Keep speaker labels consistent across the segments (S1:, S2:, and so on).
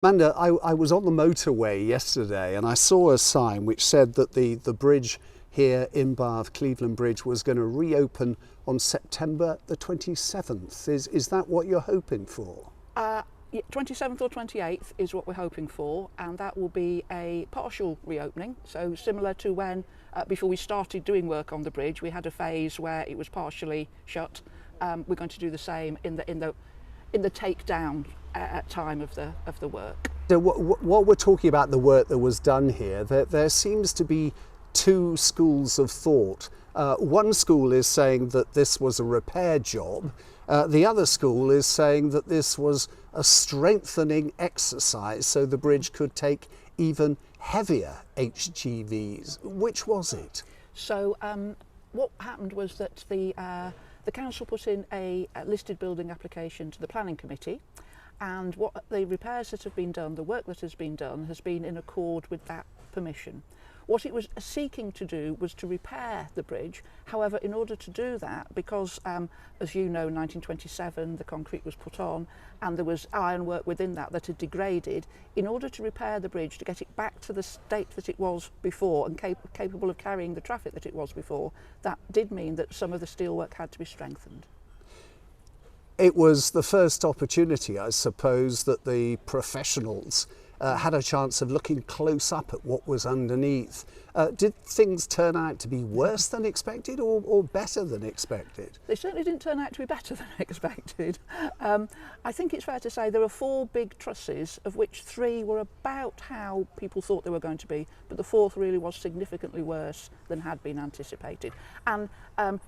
S1: Amanda, I was on the motorway yesterday and I saw a sign which said that the bridge here in Bath, Cleveland Bridge, was going to reopen on September the 27th. Is that what you're hoping for?
S2: 27th or 28th is what we're hoping for, and that will be a partial reopening. So similar to when, before we started doing work on the bridge, we had a phase where it was partially shut. We're going to do the same in the takedown time of the work.
S1: So what we're talking about, the work that was done here, there seems to be two schools of thought. One school is saying that this was a repair job. The other school is saying that this was a strengthening exercise so the bridge could take even heavier HGVs. Which was it? So
S2: what happened was that the council put in a listed building application to the planning committee, and what the repairs that have been done, the work that has been done, has been in accord with that permission. What it was seeking to do was to repair the bridge. However, in order to do that, because as you know, 1927 the concrete was put on and there was ironwork within that had degraded, in order to repair the bridge, to get it back to the state that it was before and capable of carrying the traffic that it was before, that did mean that some of the steelwork had to be strengthened.
S1: It was the first opportunity, I suppose, that the professionals had a chance of looking close up at what was underneath. Did things turn out to be worse than expected or better than expected?
S2: They certainly didn't turn out to be better than expected. I think it's fair to say there are 4 big trusses, of which 3 were about how people thought they were going to be, but the 4th really was significantly worse than had been anticipated. And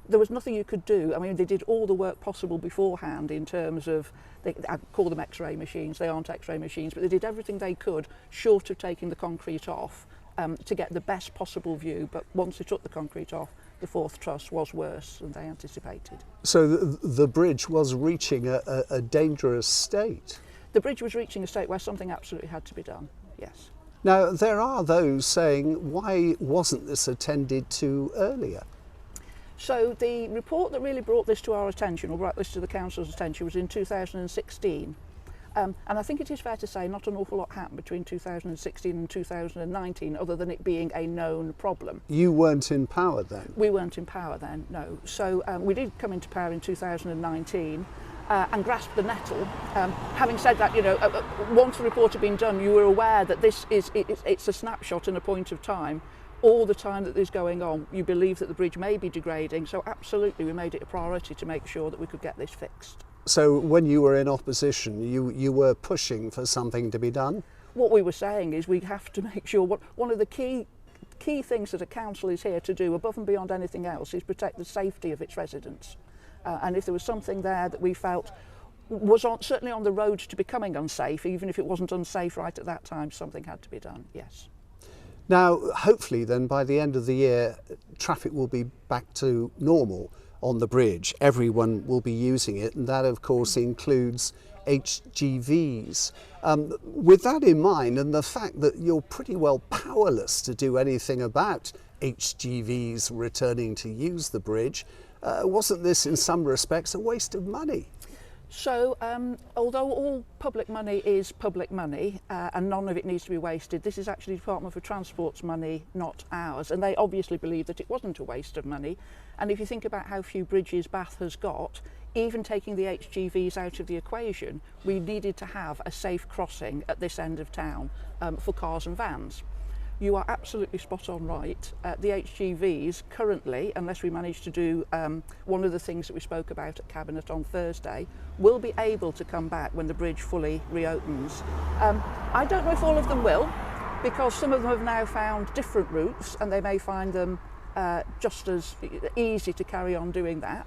S2: there was nothing you could do. I mean, they did all the work possible beforehand in terms of, I call them X-ray machines, they aren't X-ray machines, but they did everything they could, short of taking the concrete off, to get the best possible view. But once they took the concrete off, the 4th truss was worse than they anticipated.
S1: So the bridge was reaching a dangerous state?
S2: The bridge was reaching a state where something absolutely had to be done, yes.
S1: Now, there are those saying, why wasn't this attended to earlier?
S2: So the report that really brought this to our attention, or brought this to the council's attention, was in 2016. And I think it is fair to say not an awful lot happened between 2016 and 2019, other than it being a known problem.
S1: You weren't in power then?
S2: We weren't in power then, no. So we did come into power in 2019 and grasped the nettle. Having said that, you know, once the report had been done, you were aware that it's a snapshot and a point of time. All the time that this is going on, you believe that the bridge may be degrading, so absolutely we made it a priority to make sure that we could get this fixed.
S1: So when you were in opposition, you were pushing for something to be done?
S2: What we were saying is we have to make sure, one of the key things that a council is here to do, above and beyond anything else, is protect the safety of its residents. And if there was something there that we felt was certainly on the road to becoming unsafe, even if it wasn't unsafe right at that time, something had to be done, yes.
S1: Now, hopefully then by the end of the year, traffic will be back to normal on the bridge. Everyone will be using it, and that of course includes HGVs. With that in mind, and the fact that you're pretty well powerless to do anything about HGVs returning to use the bridge, wasn't this in some respects a waste of money?
S2: So, although all public money is public money and none of it needs to be wasted, this is actually Department for Transport's money, not ours. And they obviously believe that it wasn't a waste of money. And if you think about how few bridges Bath has got, even taking the HGVs out of the equation, we needed to have a safe crossing at this end of town for cars and vans. You are absolutely spot on right. The HGVs currently, unless we manage to do one of the things that we spoke about at Cabinet on Thursday, will be able to come back when the bridge fully reopens. I don't know if all of them will, because some of them have now found different routes and they may find them just as easy to carry on doing that.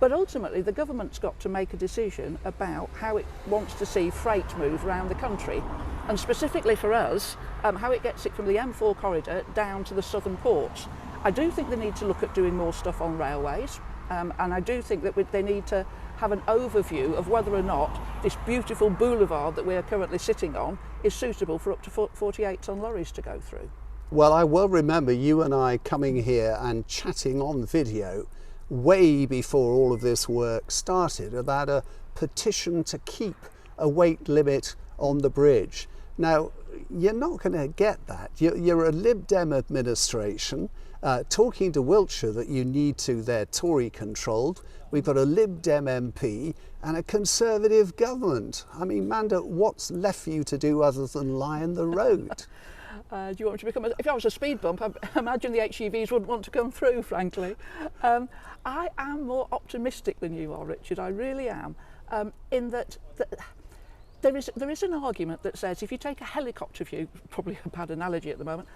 S2: But ultimately the government's got to make a decision about how it wants to see freight move around the country, and specifically for us, how it gets it from the M4 corridor down to the southern ports. I do think they need to look at doing more stuff on railways, and I do think that they need to have an overview of whether or not this beautiful boulevard that we are currently sitting on is suitable for up to 48-ton lorries to go through.
S1: Well, I well remember you and I coming here and chatting on video way before all of this work started about a petition to keep a weight limit on the bridge. Now, you're not going to get that. You're a Lib Dem administration talking to Wiltshire that you need to, they're Tory controlled. We've got a Lib Dem MP and a Conservative government. I mean, Manda, what's left for you to do other than lie in the road?
S2: Do you want me to become if I was a speed bump, I imagine the HGVs wouldn't want to come through, frankly. I am more optimistic than you are, Richard, I really am, in that there is an argument that says if you take a helicopter view, probably a bad analogy at the moment,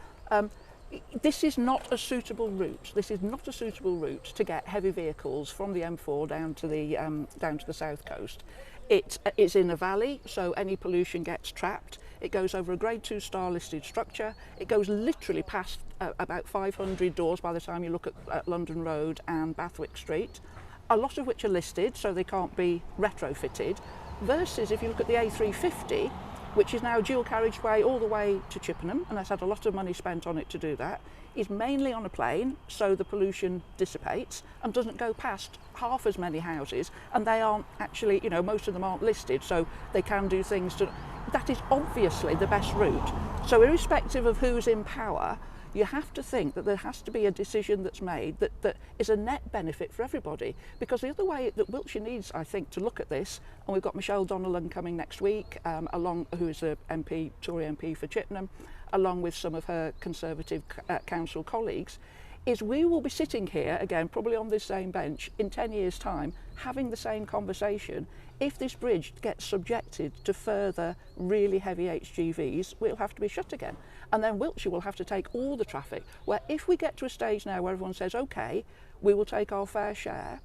S2: this is not a suitable route. This is not a suitable route to get heavy vehicles from the M4 down to the south coast. It's in a valley, so any pollution gets trapped. It goes over a grade 2 star listed structure. It goes literally past about 500 doors by the time you look at London Road and Bathwick Street, a lot of which are listed, so they can't be retrofitted, versus if you look at the A350, which is now dual carriageway all the way to Chippenham, and has had a lot of money spent on it to do that, is mainly on a plane, so the pollution dissipates and doesn't go past half as many houses, and they aren't actually, you know, most of them aren't listed, so they can do things to... That is obviously the best route. So irrespective of who's in power, you have to think that there has to be a decision that's made that is a net benefit for everybody. Because the other way that Wiltshire needs, I think, to look at this, and we've got Michelle Donnellan coming next week, who is a MP, Tory MP for Chippenham, along with some of her Conservative council colleagues, is we will be sitting here again, probably on this same bench in 10 years' time, having the same conversation. If this bridge gets subjected to further really heavy HGVs, we'll have to be shut again. And then Wiltshire will have to take all the traffic, where if we get to a stage now where everyone says, OK, we will take our fair share,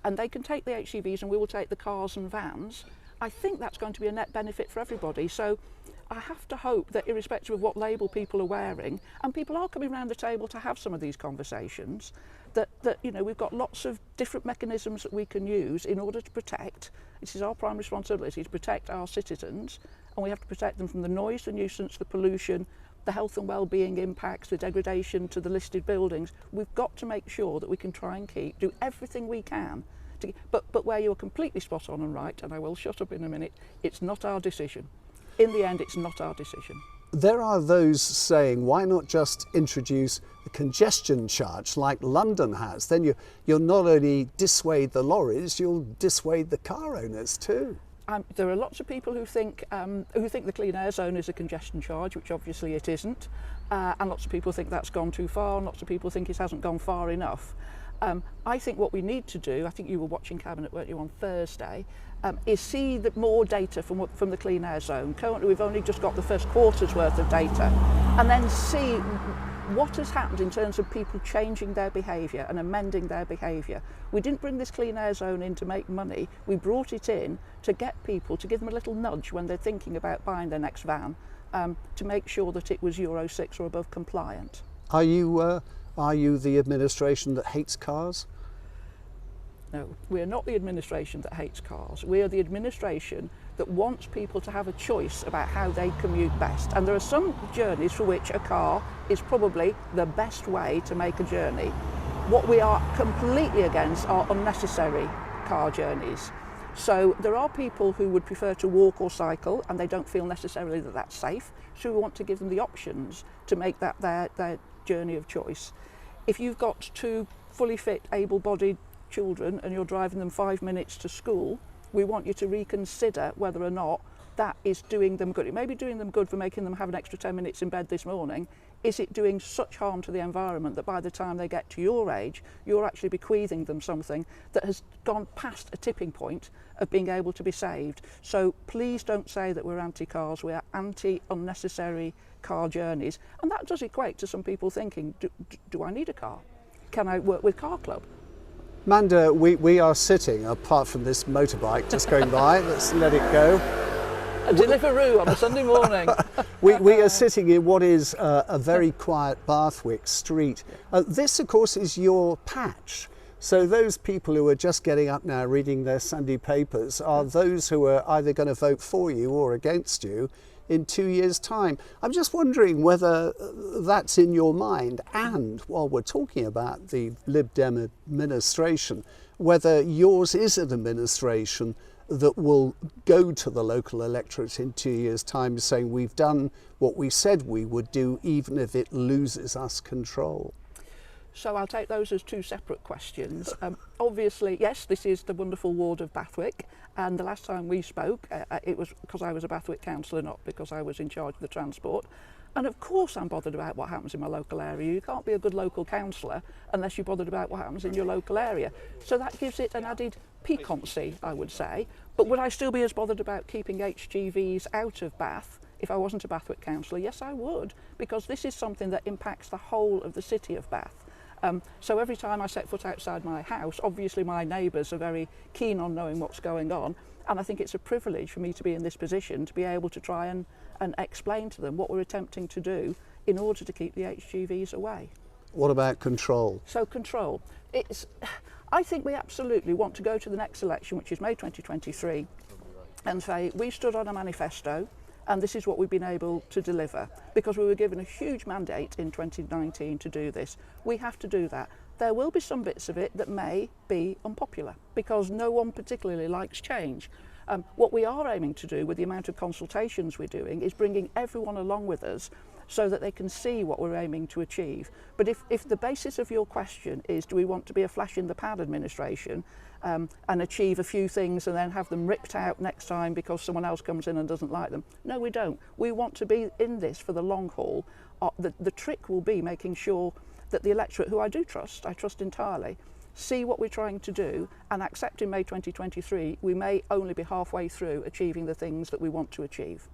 S2: and they can take the HGVs and we will take the cars and vans, I think that's going to be a net benefit for everybody. So I have to hope that irrespective of what label people are wearing, and people are coming around the table to have some of these conversations, that you know, we've got lots of different mechanisms that we can use in order to protect. This is our prime responsibility, to protect our citizens, and we have to protect them from the noise, the nuisance, the pollution, the health and well-being impacts, the degradation to the listed buildings. We've got to make sure that we can try and do everything we can. But where you're completely spot on and right, and I will shut up in a minute, it's not our decision. In the end, it's not our decision.
S1: There are those saying, why not just introduce a congestion charge like London has? Then you'll not only dissuade the lorries, you'll dissuade the car owners too.
S2: There are lots of people who think the clean air zone is a congestion charge, which obviously it isn't, and lots of people think that's gone too far, and lots of people think it hasn't gone far enough. I think what we need to do, I think you were watching Cabinet, weren't you, on Thursday, is see more data from the clean air zone. Currently we've only just got the first quarter's worth of data, and then see what has happened in terms of people changing their behaviour and amending their behaviour. We didn't bring this clean air zone in to make money, we brought it in to get people, to give them a little nudge when they're thinking about buying their next van, to make sure that it was Euro 6 or above compliant.
S1: Are you the administration that hates cars?
S2: No, we're not the administration that hates cars. We are the administration that wants people to have a choice about how they commute best. And there are some journeys for which a car is probably the best way to make a journey. What we are completely against are unnecessary car journeys. So there are people who would prefer to walk or cycle, and they don't feel necessarily that that's safe. So we want to give them the options to make that their journey of choice. If you've got two fully fit, able-bodied children and you're driving them 5 minutes to school, we want you to reconsider whether or not that is doing them good. It may be doing them good for making them have an extra 10 minutes in bed this morning. Is it doing such harm to the environment that by the time they get to your age, you're actually bequeathing them something that has gone past a tipping point of being able to be saved? So please don't say that we're anti-cars, we are anti-unnecessary car journeys. And that does equate to some people thinking, do I need a car? Can I work with Car Club?
S1: Manda, we are sitting, apart from this motorbike just going by, let's let it go.
S2: A Deliveroo on a Sunday morning.
S1: we are sitting in what is a very quiet Bathwick street. This, of course, is your patch. So those people who are just getting up now reading their Sunday papers are those who are either going to vote for you or against you in 2 years' time. I'm just wondering whether that's in your mind, and while we're talking about the Lib Dem administration, whether yours is an administration that will go to the local electorate in 2 years' time saying we've done what we said we would do, even if it loses us control?
S2: So I'll take those as two separate questions. Obviously, yes, this is the wonderful ward of Bathwick, and the last time we spoke, it was because I was a Bathwick councillor, not because I was in charge of the transport. And of course I'm bothered about what happens in my local area. You can't be a good local councillor unless you're bothered about what happens in your local area. So that gives it an added piquancy, I would say. But would I still be as bothered about keeping HGVs out of Bath if I wasn't a Bathwick councillor? Yes, I would, because this is something that impacts the whole of the city of Bath. So every time I set foot outside my house, obviously my neighbours are very keen on knowing what's going on, and I think it's a privilege for me to be in this position to be able to try and explain to them what we're attempting to do in order to keep the HGVs away.
S1: What about control?
S2: So control. I think we absolutely want to go to the next election, which is May 2023, and say we stood on a manifesto and this is what we've been able to deliver, because we were given a huge mandate in 2019 to do this. We have to do that. There will be some bits of it that may be unpopular, because no one particularly likes change. What we are aiming to do with the amount of consultations we're doing is bringing everyone along with us so that they can see what we're aiming to achieve. But if the basis of your question is, do we want to be a flash in the pan administration and achieve a few things and then have them ripped out next time because someone else comes in and doesn't like them? No, we don't. We want to be in this for the long haul. The trick will be making sure that the electorate, who I trust entirely, see what we're trying to do and accept in May 2023 we may only be halfway through achieving the things that we want to achieve.